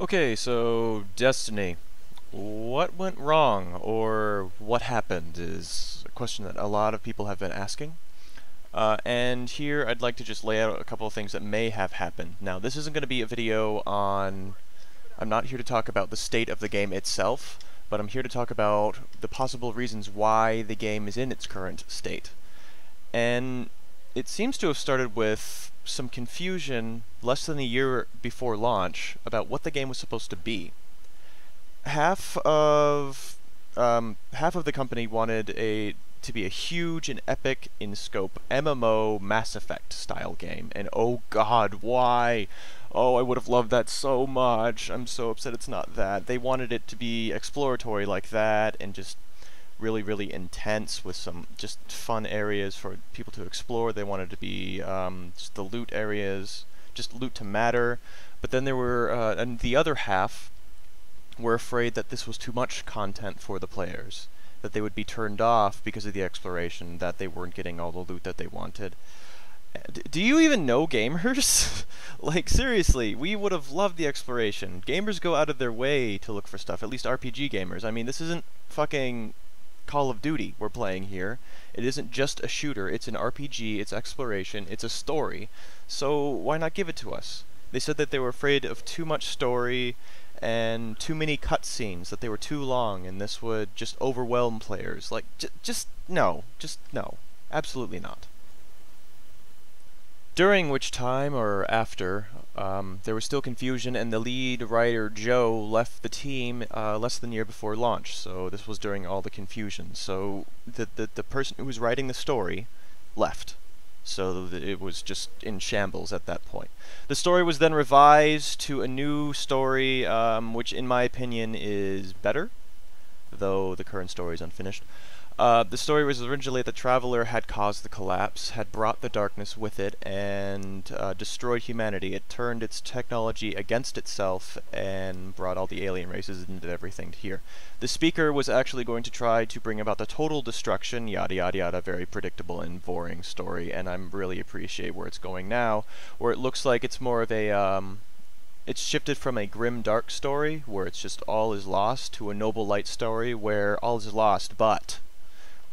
Okay, so Destiny. What went wrong, or what happened, is a question that a lot of people have been asking. And here I'd like to just lay out a couple of things that may have happened. Now, this isn't going to be a video on... I'm not here to talk about the state of the game itself, but I'm here to talk about the possible reasons why the game is in its current state. And it seems to have started with some confusion less than a year before launch about what the game was supposed to be. Half of the company wanted to be a huge and epic in scope MMO Mass Effect style game, and oh god, why? Oh, I would have loved that so much. I'm so upset it's not that. They wanted it to be exploratory like that, and just really, really intense with some just fun areas for people to explore. They wanted to be just the loot areas, just loot to matter. But then there were, and the other half were afraid that this was too much content for the players, that they would be turned off because of the exploration, that they weren't getting all the loot that they wanted. Do you even know gamers? Like, seriously, we would have loved the exploration. Gamers go out of their way to look for stuff, at least RPG gamers. I mean, this isn't fucking Call of Duty we're playing here. It isn't just a shooter, it's an RPG, it's exploration, it's a story. So why not give it to us? They said that they were afraid of too much story and too many cutscenes, that they were too long, and this would just overwhelm players. Like, just no. Absolutely not. During which time, or after, there was still confusion, and the lead writer, Joe, left the team less than a year before launch, so this was during all the confusion. So the person who was writing the story left, so it was just in shambles at that point. The story was then revised to a new story, which in my opinion is better, though the current story is unfinished. The story was originally the Traveler had caused the collapse, had brought the darkness with it, and destroyed humanity. It turned its technology against itself and brought all the alien races and did everything here. The Speaker was actually going to try to bring about the total destruction, yada yada yada, very predictable and boring story, and I really appreciate where it's going now, where it looks like it's more of a, it's shifted from a grim dark story, where it's just all is lost, to a noble light story, where all is lost, but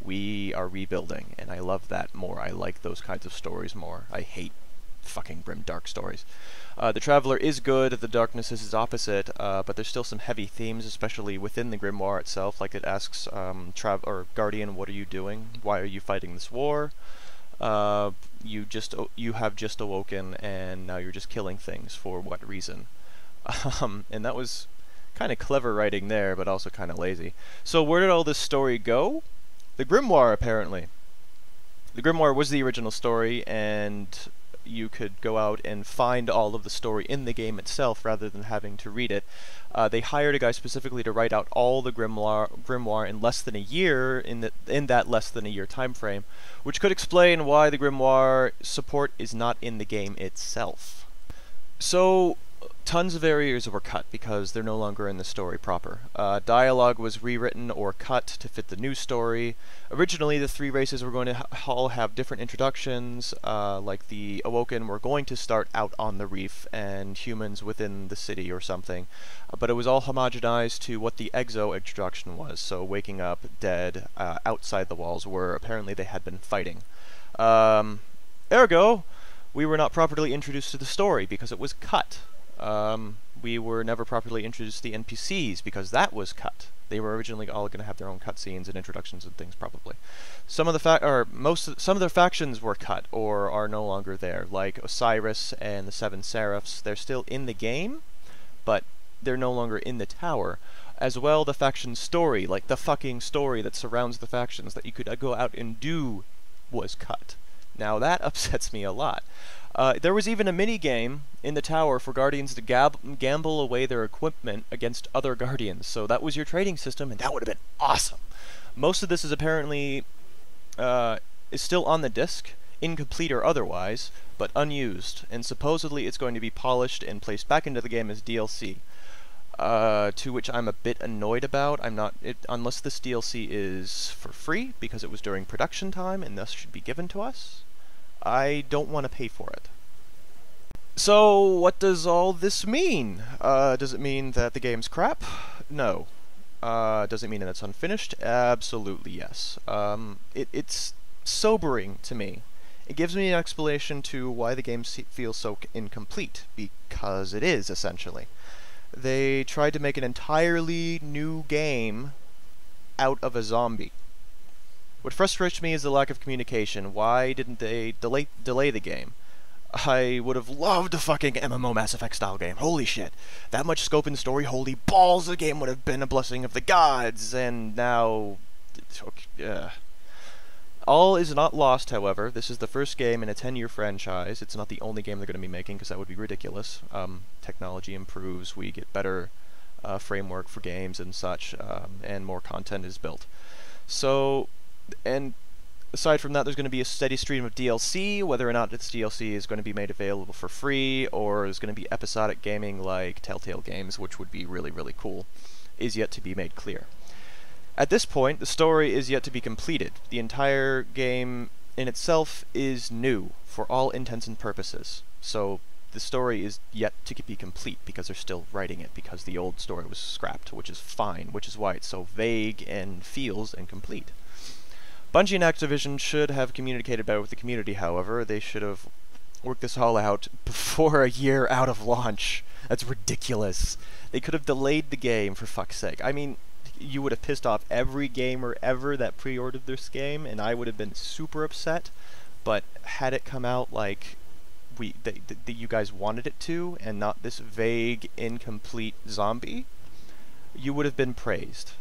we are rebuilding, and I love that more. I like those kinds of stories more. I hate fucking grim dark stories. The Traveler is good, the darkness is his opposite, but there's still some heavy themes, especially within the Grimoire itself. Like it asks, Guardian, what are you doing? Why are you fighting this war? You have just awoken, and now you're just killing things. For what reason? And that was kind of clever writing there, but also kind of lazy. So where did all this story go? The Grimoire, apparently. The Grimoire was the original story, and you could go out and find all of the story in the game itself rather than having to read it. They hired a guy specifically to write out all the Grimoire in less than a year, in that less than a year time frame, which could explain why the Grimoire support is not in the game itself. So, tons of areas were cut because they're no longer in the story proper. Dialogue was rewritten or cut to fit the new story. Originally, the three races were going to all have different introductions, like the Awoken were going to start out on the reef and humans within the city or something, but it was all homogenized to what the Exo introduction was, so waking up dead outside the walls where apparently they had been fighting. Ergo, we were not properly introduced to the story because it was cut. We were never properly introduced to the NPCs because that was cut. They were originally all going to have their own cutscenes and introductions and things, probably. Some of their factions were cut or are no longer there, like Osiris and the Seven Seraphs. They're still in the game, but they're no longer in the tower. As well, the faction story, like the fucking story that surrounds the factions that you could go out and do, was cut. Now that upsets me a lot. There was even a mini-game in the tower for Guardians to gamble away their equipment against other Guardians, so that was your trading system, and that would have been awesome. Most of this is apparently is still on the disc, incomplete or otherwise, but unused, and supposedly it's going to be polished and placed back into the game as DLC. To which I'm a bit annoyed about. Unless this DLC is for free, because it was during production time and thus should be given to us, I don't want to pay for it. So, what does all this mean? Does it mean that the game's crap? No. Does it mean that it's unfinished? Absolutely yes. It's sobering to me. It gives me an explanation to why the game feels so incomplete, because it is, essentially. They tried to make an entirely new game out of a zombie. What frustrates me is the lack of communication. Why didn't they delay the game? I would have loved a fucking MMO Mass Effect style game. Holy shit. That much scope and story, holy balls, the game would have been a blessing of the gods, and now... All is not lost, however. This is the first game in a 10-year franchise. It's not the only game they're going to be making, because that would be ridiculous. Technology improves, we get better framework for games and such, and more content is built. So, and aside from that, there's going to be a steady stream of DLC. Whether or not this DLC is going to be made available for free, or is going to be episodic gaming like Telltale Games, which would be really, really cool, is yet to be made clear. At this point, the story is yet to be completed. The entire game in itself is new, for all intents and purposes. So, the story is yet to be complete, because they're still writing it, because the old story was scrapped, which is fine, which is why it's so vague and feels incomplete. Bungie and Activision should have communicated better with the community, however. They should have worked this all out before a year out of launch. That's ridiculous. They could have delayed the game, for fuck's sake. I mean, you would have pissed off every gamer ever that pre-ordered this game, and I would have been super upset, but had it come out like you guys wanted it to, and not this vague, incomplete zombie, you would have been praised.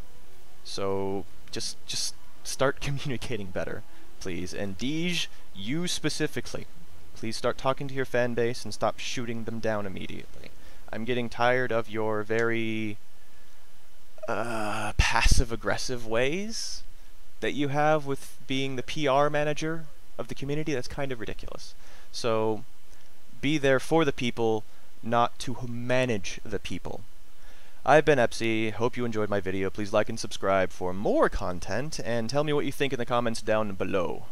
So, just start communicating better, please. And Deej, you specifically, please start talking to your fan base and stop shooting them down immediately. I'm getting tired of your very passive-aggressive ways that you have with being the PR manager of the community. That's kind of ridiculous. So, be there for the people, not to manage the people. I've been Epsy, hope you enjoyed my video. Please like and subscribe for more content, and tell me what you think in the comments down below.